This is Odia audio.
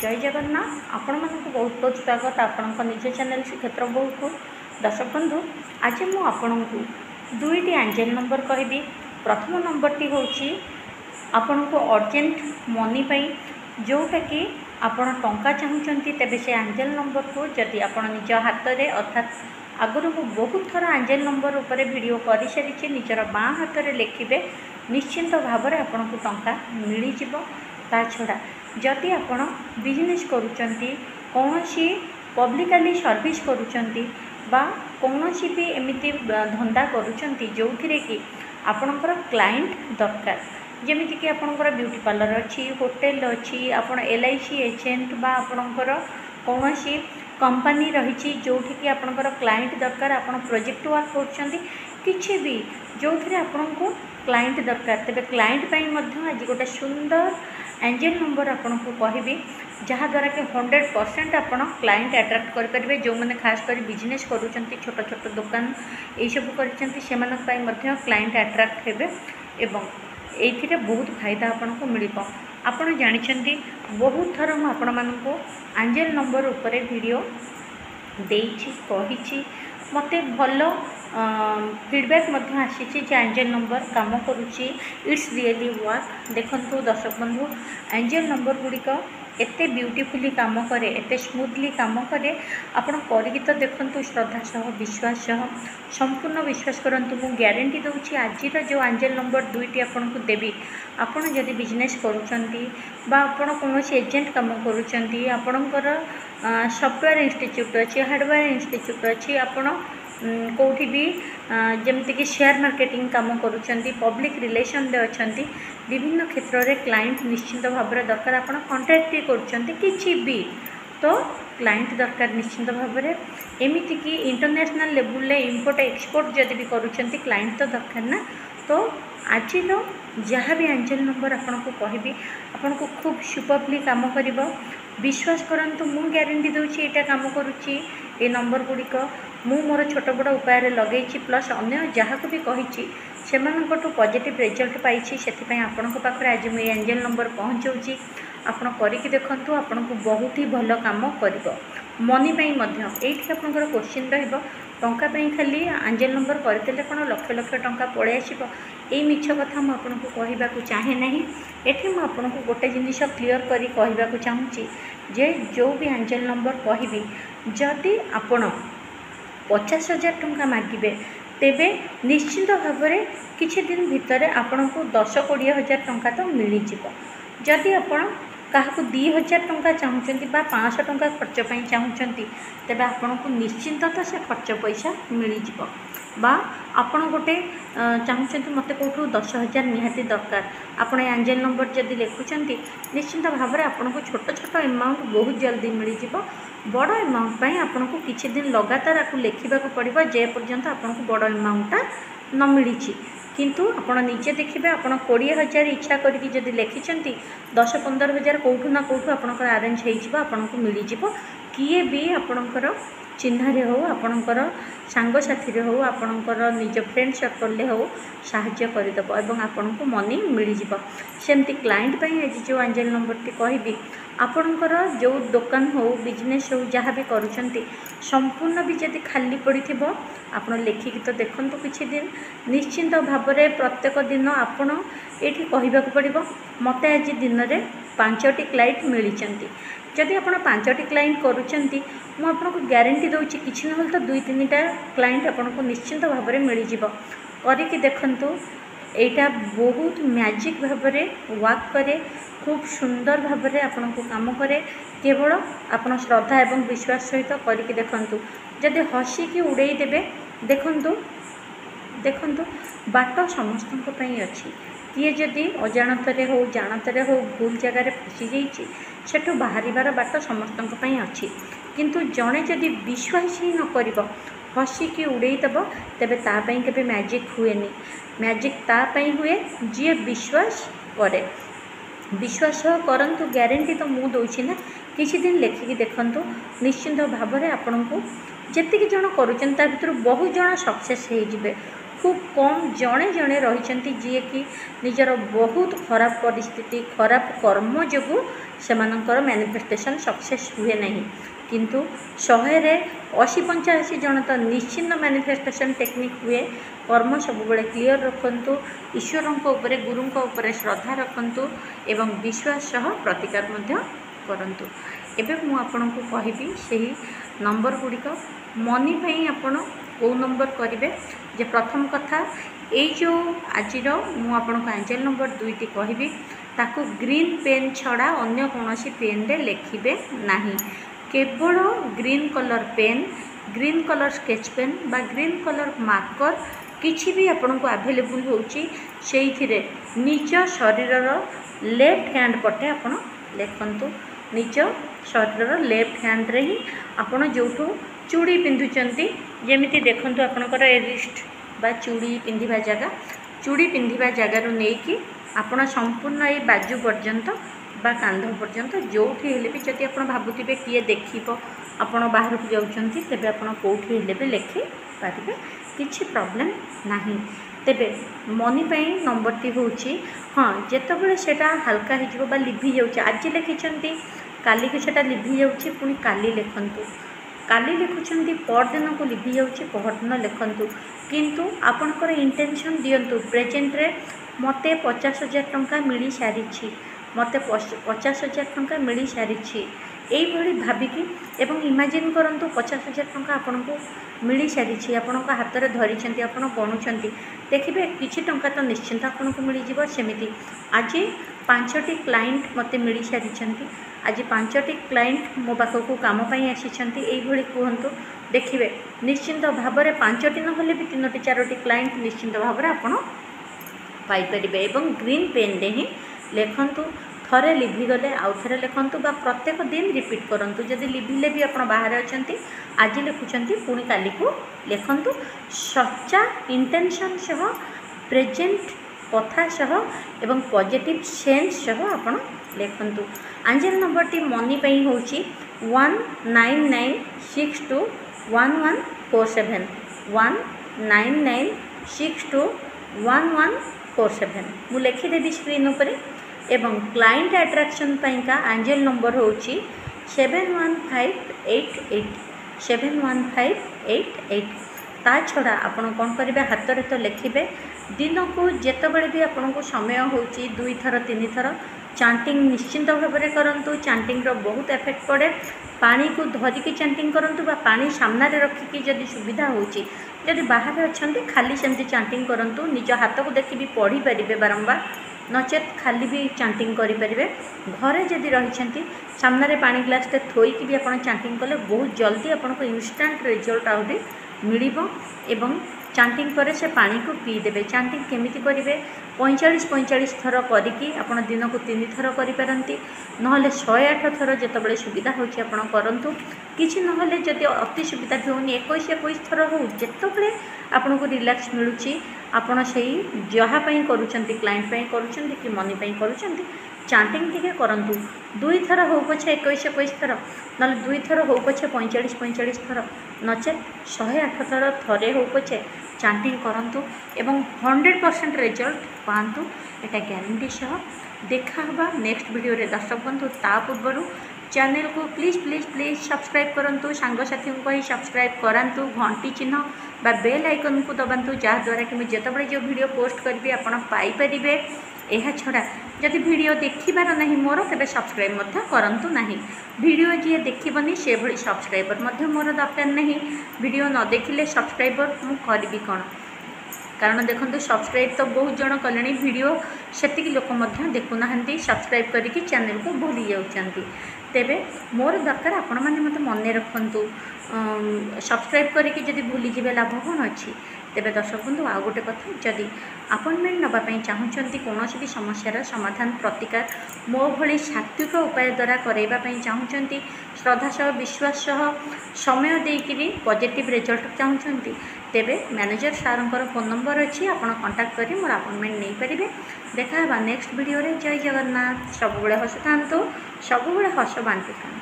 जय जगन्नाथ आपण मानक बहुत बहुत स्वागत आपण निज चैनल श्रीक्षेत्र बहु को दर्शक बंधु आज मु आपण को दुईटी एंजेल नंबर कहबी। प्रथम नंबर टी होची आपण को अर्जेंट मनी पाई जोटा कि आपण टंका चाहूँगी तेबे से एंजेल नंबर को जदि आपण निज हाथ में अर्थात आगुरी को बहुत थर एंजेल नंबर उपर वीडियो कर सारी निजर बाँ हाथ में लिखिए निश्चिंत भाव में आपण को टंका मिल जाव। ता छड़ा जदि आपण बिजनेस करुचंती कौनसी पब्लिकली सर्विस करुचंती बा कौनसी भी एमिति धंदा करुचंती जो थिरे कि आपणकर क्लाइंट दरकार जेमिति कि आपणकर ब्यूटी पार्लर अच्छी होटेल अच्छी आपण LIC एजेंट बा आपणकर कौनसी कंपनी रही जो कि आपणकर क्लाइंट दरकार आपण प्रोजेक्ट वर्क करुचंती किछि भी जो थिरे आपणको क्लाइंट दरकार तेबे क्लाइंट पाई मध्य आज गोटे सुंदर एंजेल नंबर आपन को कहबी जहाँद्वारा कि 100% आपन क्लाइंट अट्रैक्ट करेंगे जो मैंने खास कर बिजनेस करुँच छोट छोट दुकान सब कर क्लाइंट अट्रैक्ट हेबे एवं ये बहुत फायदा आपन को मिल आपड़ जानते बहुत थर मुझे एंजेल नंबर उपर वीडियो देछि कही मत भल फीडबैक आसी एंजेल नंबर काम करुच्ची इट्स रियली वर्क। देखंतु दर्शक बंधु एंजेल नंबर गुड़िक एते ब्यूटीफुली काम करे एते स्मूथली काम करे आपण करिकी तो देखंतु श्रद्धा सह विश्वास सह संपूर्ण विश्वास करंतु मु गारंटी दूची आज जो एंजेल नंबर दुईटी आपन को देबी आपण जदि बिजनेस करूचंती बा आपण कोनोसी एजेंट काम करूचंती आपणकर सॉफ्टवेयर इंस्टीट्यूट अच्छी हार्डवेयर इंस्टीट्यूट अच्छी आपण कौटी भी जमती कि शेयर मार्केटिंग काम करुँच पब्लिक रिलेशन रे अच्छी विभिन्न क्षेत्र में क्लाइंट निश्चिंत भाव में दरकार आप कंट्राक्ट कि भी तो क्लाइंट दरकार निश्चिंत भाव में एमती कि इंटरनेशनल लेवल ले इम्पोर्ट एक्सपोर्ट जदि भी करुँच क्लाइंट तो दरकार ना। तो आज जहाँ भी एंजेल नंबर आपन को कहबी आपन को खूब सुपरली काम कर विश्वास करंतु मु गारंटी दूची एटा काम करुच्ची ए नंबर गुड़िक मु मोर छोट बड़ उपाय लगे प्लस अन्य जहाँ को भी कही से पॉजिटिव रिजल्ट पाई से आपण पाखे आज मुझे एंजेल नंबर पहुँचाऊँगी आपण करके देखूँ आपन को बहुत ही भल काम कर मनी ये आपंकर क्वेश्चन रंका खाली एंजेल नंबर करदे कौन लक्ष लक्ष टंका पड़े आसो ये मिछ कथा मुझे कहवाक चाहे ना। ये मुझे गोटे जिनिस क्लीयर करी कहवाक चाहूँगी जे जो भी एंजेल नंबर कहबी जदि आपण 50,000 टंका मागिबे तेबे निश्चिंत भाव में किछि दिन भितर आपण को 10-20,000 टंका तो मिल जिवो। जदि आपण क्या 2,000 टंका चाहूँगी 500 टंका खर्च पाई चाहूँगी तेबे आपण को निश्चिंत तो से खर्च पैसा मिल जिवो बा आपण गोटे चाहूँगी मत कौटू 10,000 निहाती दरकार आपण एंजेल नंबर जदि लिखुंट निश्चिंत भाव में आपन को छोट छोट एमाउंट बहुत जल्दी मिल जिवो। बड़ एमाउंट पाई आपन को किछि दिन लगातार आपको लिखा पड़ो जे पर्यंत आपन को बड़ एमाउंटा न मिली किंतु आपण निजे देखिए आपन 20,000 इच्छा करके जदि लिखिंट 10-15,000 कौटू ना कौटू आपनकर आरेंज होपन को मिल जिवो। किए भी आपणकर चिन्हारे हो आपणकर सांगसाथी हो आपणकर निज फ्रेंड सर्कल हो साहाय्य करदेव एवं आपण को मनी मिल जिवो। सेमती क्लाइंट पाई आज जो एंजेल नंबर टी कहबी आपणकर जो दुकान हो बिजनेस हो जहाँ भी करुँच संपूर्ण भी जदि खाली पड़ी आप लिखिकी तो देखूँ किछि दिन निश्चिंत भाव में प्रत्येक दिन आपण ये कहवाक पड़ो मत आज दिन में 5टी क्लाइंट मिली जदि आप 5टी क्लाइंट करुँच मुझे गारंटी दूची किसी ना तो 2-3टा क्लाइंट आपको निश्चिंत भाव में मिल जाव करके देखंतु एटा बहुत मैजिक भाव में वर्क करे खूब सुंदर भाव में आपन को काम करे केवल आपन श्रद्धा एवं विश्वास सहित करके देखंतु जदि हसिकी उड़ाई देबे देखंतु देखंतु बाट समस्त अच्छी किए जदि अजाणतरे हो जानतरे हो भूल जगार फसी जाइए सेठू बाहर बाट समस्त अच्छी किंतु जड़े जदि विश्वास ही न कर हसिकी उड़ाईदेव तेबे तापाई केबे मैजिक हुएनी। मैजिक तापाई हुए जी विश्वास करे विश्वास करंतु गारंटी तो मु दौची ना किसी दिन लिखिकी देखंतु निश्चिंत भाव में आपण को जेतिकी जन करुछन ता भितर बहुत जन सक्सेस हो जिवे खूब कम जड़े जड़े रही जी कि निजर बहुत खराब परिस्थिति खराब कर्म जो ସେମାନଙ୍କର ମ୍ୟାନିଫେଷ୍ଟେସନ୍ ସକ୍ସେସ୍ ହୁଏ ନାହିଁ। କିନ୍ତୁ 100ରେ 80-85 ଜଣ ତ ନିଶ୍ଚିନ୍ତ ମ୍ୟାନିଫେଷ୍ଟେସନ୍ ଟେକ୍ନିକ୍ ହୁଏ। କର୍ମ ସବୁବେଳେ କ୍ଲିଅର୍ ରଖନ୍ତୁ, ଈଶ୍ୱରଙ୍କ ଉପରେ ଗୁରୁଙ୍କ ଉପରେ ଶ୍ରଦ୍ଧା ରଖନ୍ତୁ ଏବଂ ବିଶ୍ୱାସ ସହ ପ୍ରତିକାର ମଧ୍ୟ କରନ୍ତୁ। ଏବେ ମୁଁ ଆପଣଙ୍କୁ କହିବି ସେହି ନମ୍ବର ଗୁଡ଼ିକ। ମନି ପାଇଁ ଆପଣ କେଉଁ ନମ୍ବର କରିବେ? ଯେ ପ୍ରଥମ କଥା, ଏଇ ଯେଉଁ ଆଜିର ମୁଁ ଆପଣଙ୍କୁ ଆଞ୍ଜେଲ ନମ୍ବର 2ଟି କହିବି, ତାକୁ ଗ୍ରୀନ୍ ପେନ୍ ଛଡ଼ା ଅନ୍ୟ କୌଣସି ପେନ୍ରେ ଲେଖିବେ ନାହିଁ। କେବଳ green colour pen, green colour sketch pen ବା ଗ୍ରୀନ୍ କଲର୍ ମାର୍କର କିଛି ବି ଆପଣଙ୍କୁ ଆଭେଲେବୁଲ୍ ହେଉଛି, ସେଇଥିରେ ନିଜ ଶରୀରର ଲେଫ୍ଟ ହ୍ୟାଣ୍ଡ ପଟେ ଆପଣ ଲେଖନ୍ତୁ। ନିଜ ଶରୀରର ଲେଫ୍ଟ ହ୍ୟାଣ୍ଡରେ ହିଁ ଆପଣ ଯେଉଁଠୁ ଚୁଡ଼ି ପିନ୍ଧୁଛନ୍ତି, ଯେମିତି ଦେଖନ୍ତୁ ଆପଣଙ୍କର ଏ ରିଷ୍ଟ ବା ଚୁଡ଼ି ପିନ୍ଧିବା ଜାଗା, ଚୁଡ଼ି ପିନ୍ଧିବା ଜାଗାରୁ ନେଇକି ଆପଣ ସମ୍ପୂର୍ଣ୍ଣ ଏଇ ବାଜୁ ପର୍ଯ୍ୟନ୍ତ ବା କାନ୍ଧ ପର୍ଯ୍ୟନ୍ତ ଯେଉଁଠି ହେଲେ ବି, ଯଦି ଆପଣ ଭାବୁଥିବେ କିଏ ଦେଖିବ, ଆପଣ ବାହାରକୁ ଯାଉଛନ୍ତି, ତେବେ ଆପଣ କେଉଁଠି ହେଲେ ବି ଲେଖିପାରିବେ, କିଛି ପ୍ରୋବ୍ଲେମ୍ ନାହିଁ। ତେବେ ମନି ପାଇଁ ନମ୍ବରଟି ହେଉଛି, ହଁ, ଯେତେବେଳେ ସେଇଟା ହାଲକା ହେଇଯିବ ବା ଲିଭି ଯାଉଛି, ଆଜି ଲେଖିଛନ୍ତି କାଲିକୁ ସେଇଟା ଲିଭି ଯାଉଛି, ପୁଣି କାଲି ଲେଖନ୍ତୁ। କାଲି ଲେଖୁଛନ୍ତି ପରଦିନକୁ ଲିଭି ଯାଉଛି, ପହରଦିନ ଲେଖନ୍ତୁ। କିନ୍ତୁ ଆପଣଙ୍କର ଇଣ୍ଟେନସନ୍ ଦିଅନ୍ତୁ, ପ୍ରେଜେଣ୍ଟରେ ମୋତେ 50,000 ଟଙ୍କା ମିଳିସାରିଛି, ମୋତେ 50,000 ଟଙ୍କା ମିଳିସାରିଛି, ଏଇଭଳି ଭାବିକି ଏବଂ ଇମାଜିନ୍ କରନ୍ତୁ 50,000 ଟଙ୍କା ଆପଣଙ୍କୁ ମିଳିସାରିଛି, ଆପଣଙ୍କ ହାତରେ ଧରିଛନ୍ତି, ଆପଣ ଗଣୁଛନ୍ତି, ଦେଖିବେ କିଛି ଟଙ୍କା ତ ନିଶ୍ଚିନ୍ତ ଆପଣଙ୍କୁ ମିଳିଯିବ। ସେମିତି ଆଜି 5ଟି କ୍ଲାଏଣ୍ଟ ମୋତେ ମିଳିସାରିଛନ୍ତି, ଆଜି 5ଟି କ୍ଲାଏଣ୍ଟ ମୋ ପାଖକୁ କାମ ପାଇଁ ଆସିଛନ୍ତି, ଏଇଭଳି କୁହନ୍ତୁ। ଦେଖିବେ ନିଶ୍ଚିନ୍ତ ଭାବରେ 5ଟି ନହେଲେ ବି 3ଟି 4ଟି କ୍ଲାଏଣ୍ଟ ନିଶ୍ଚିନ୍ତ ଭାବରେ ଆପଣ ପାଇପାରିବେ। ଏବଂ ଗ୍ରୀନ୍ ପେନ୍ରେ ହିଁ ଲେଖନ୍ତୁ। ଥରେ ଲିଭିଗଲେ ଆଉ ଥରେ ଲେଖନ୍ତୁ ବା ପ୍ରତ୍ୟେକ ଦିନ ରିପିଟ୍ କରନ୍ତୁ। ଯଦି ଲିଭିଲେ ବି ଆପଣ ବାହାରେ ଅଛନ୍ତି, ଆଜି ଲେଖୁଛନ୍ତି, ପୁଣି କାଲିକୁ ଲେଖନ୍ତୁ। ସଚ୍ଚା ଇଣ୍ଟେନସନ୍ ସହ, ପ୍ରେଜେଣ୍ଟ କଥା ସହ ଏବଂ ପଜିଟିଭ୍ ସେନ୍ସ ସହ ଆପଣ ଲେଖନ୍ତୁ। ଆଞ୍ଜେଲ ନମ୍ବରଟି ମନି ପାଇଁ ହେଉଛି 199621147, 199621147। ମୁଁ ଲେଖିଦେବି ସ୍କ୍ରିନ୍ ଉପରେ। ଏବଂ କ୍ଲାଏଣ୍ଟ ଆଟ୍ରାକ୍ସନ୍ ପାଇଁକା ଆଞ୍ଜେଲ ନମ୍ବର ହେଉଛି 71588, 71588। ତା ଛଡ଼ା ଆପଣ କ'ଣ କରିବେ, ହାତରେ ତ ଲେଖିବେ। ଦିନକୁ ଯେତେବେଳେ ବି ଆପଣଙ୍କୁ ସମୟ ହେଉଛି 2 ଥର 3 ଥର ଚାଣ୍ଟିଂ ନିଶ୍ଚିନ୍ତ ଭାବରେ କରନ୍ତୁ। ଚାଣ୍ଟିଂର ବହୁତ ଏଫେକ୍ଟ ପଡ଼େ। ପାଣିକୁ ଧରିକି ଚାଣ୍ଟିଂ କରନ୍ତୁ ବା ପାଣି ସାମ୍ନାରେ ରଖିକି ଯଦି ସୁବିଧା ହେଉଛି, ଯଦି ବାହାରେ ଅଛନ୍ତି ଖାଲି ସେମିତି ଚାଣ୍ଟିଂ କରନ୍ତୁ। ନିଜ ହାତକୁ ଦେଖି ବି ପଢ଼ିପାରିବେ ବାରମ୍ବାର, ନଚେତ୍ ଖାଲି ବି ଚାଣ୍ଟିଂ କରିପାରିବେ। ଘରେ ଯଦି ରହିଛନ୍ତି, ସାମ୍ନାରେ ପାଣି ଗ୍ଲାସଟେ ଥୋଇକି ବି ଆପଣ ଚାଣ୍ଟିଂ କଲେ ବହୁତ ଜଲ୍ଦି ଆପଣଙ୍କୁ ଇନଷ୍ଟାଣ୍ଟ ରେଜଲ୍ଟ ଆହୁରି ମିଳିବ। ଏବଂ ଚାଣ୍ଟିଂ ପରେ ସେ ପାଣିକୁ ପିଇଦେବେ। ଚାଣ୍ଟିଂ କେମିତି କରିବେ, 45 ଥର କରିକି ଆପଣ ଦିନକୁ 3 ଥର କରିପାରନ୍ତି, ନହେଲେ 108 ଥର ଯେତେବେଳେ ସୁବିଧା ହେଉଛି ଆପଣ କରନ୍ତୁ। କିଛି ନହେଲେ ଯଦି ଅତି ସୁବିଧା ବି ହେଉନି, 21 ଥର ହେଉ, ଯେତେବେଳେ ଆପଣଙ୍କୁ ରିଲାକ୍ସ ମିଳୁଛି ଆପଣ ସେଇ ଯାହା ପାଇଁ କରୁଛନ୍ତି, କ୍ଲାଏଣ୍ଟ ପାଇଁ କରୁଛନ୍ତି କି ମନି ପାଇଁ କରୁଛନ୍ତି, ଚାଣ୍ଟିଂ ଟିକେ କରନ୍ତୁ। 2 ଥର ହେଉ ପଛେ 21 ଥର, ନହେଲେ 2 ଥର ହେଉ ପଛେ 45 ଥର, ନଚେତ୍ 108 ଥର ଥରେ ହେଉ ପଛେ ଚାଣ୍ଟିଂ କରନ୍ତୁ ଏବଂ 100% ରେଜଲ୍ଟ ପାଆନ୍ତୁ। ଏଇଟା ଗ୍ୟାରେଣ୍ଟି ସହ। ଦେଖା ହେବା ନେକ୍ସଟ ଭିଡ଼ିଓରେ। ଦର୍ଶକ ବନ୍ଧୁ, ତା ପୂର୍ବରୁ ଚ୍ୟାନେଲକୁ ପ୍ଲିଜ୍ ସବସ୍କ୍ରାଇବ୍ କରନ୍ତୁ, ସାଙ୍ଗସାଥୀଙ୍କୁ କହି ସବସ୍କ୍ରାଇବ୍ କରାନ୍ତୁ, ଘଣ୍ଟି ଚିହ୍ନ ବା ବେଲ୍ ଆଇକନ୍କୁ ଦବାନ୍ତୁ, ଯାହାଦ୍ୱାରା କି ମୁଁ ଯେତେବେଳେ ଯେଉଁ ଭିଡ଼ିଓ ପୋଷ୍ଟ କରିବି ଆପଣ ପାଇପାରିବେ। ଏହା ଛଡ଼ା ଯଦି ଭିଡ଼ିଓ ଦେଖିବାର ନାହିଁ ମୋର, ତେବେ ସବସ୍କ୍ରାଇବ୍ ମଧ୍ୟ କରନ୍ତୁ ନାହିଁ। ଭିଡ଼ିଓ ଯିଏ ଦେଖିବନି ସେଭଳି ସବସ୍କ୍ରାଇବର ମଧ୍ୟ ମୋର ଦରକାର ନାହିଁ। ଭିଡ଼ିଓ ନ ଦେଖିଲେ ସବସ୍କ୍ରାଇବର ମୁଁ କରିବି କ'ଣ? କାରଣ ଦେଖନ୍ତୁ, ସବସ୍କ୍ରାଇବ୍ ତ ବହୁତ ଜଣ କଲେଣି, ଭିଡ଼ିଓ ସେତିକି ଲୋକ ମଧ୍ୟ ଦେଖୁନାହାନ୍ତି, ସବସ୍କ୍ରାଇବ୍ କରିକି ଚ୍ୟାନେଲକୁ ଭୁଲି ଯାଉଛନ୍ତି। ତେବେ ମୋର ଦରକାର ଆପଣମାନେ ମୋତେ ମନେ ରଖନ୍ତୁ। ସବସ୍କ୍ରାଇବ୍ କରିକି ଯଦି ଭୁଲିଯିବେ ଲାଭ କ'ଣ ଅଛି? ତେବେ ଦର୍ଶକ ବନ୍ଧୁ, ଆଉ ଗୋଟେ କଥା, ଯଦି ଆପଏଣ୍ଟମେଣ୍ଟ ନେବା ପାଇଁ ଚାହୁଁଛନ୍ତି, କୌଣସି ବି ସମସ୍ୟାର ସମାଧାନ ପ୍ରତିକାର ମୋ ଭଳି ସାତ୍ତ୍ୱିକ ଉପାୟ ଦ୍ୱାରା କରାଇବା ପାଇଁ ଚାହୁଁଛନ୍ତି, ଶ୍ରଦ୍ଧା ସହ ବିଶ୍ୱାସ ସହ ସମୟ ଦେଇକରି ପଜିଟିଭ୍ ରେଜଲ୍ଟ ଚାହୁଁଛନ୍ତି, ତେବେ ମ୍ୟାନେଜର ସାର୍ଙ୍କର ଫୋନ୍ ନମ୍ବର ଅଛି, ଆପଣ କଣ୍ଟାକ୍ଟ କରି ମୋର ଆପଏଣ୍ଟମେଣ୍ଟ ନେଇପାରିବେ। ଦେଖା ହେବା ନେକ୍ସଟ ଭିଡ଼ିଓରେ। ଜୟ ଜଗନ୍ନାଥ। ସବୁବେଳେ ହସୁଥାନ୍ତୁ, ସବୁବେଳେ ହସ ବାଣ୍ଟୁଥାନ୍ତୁ।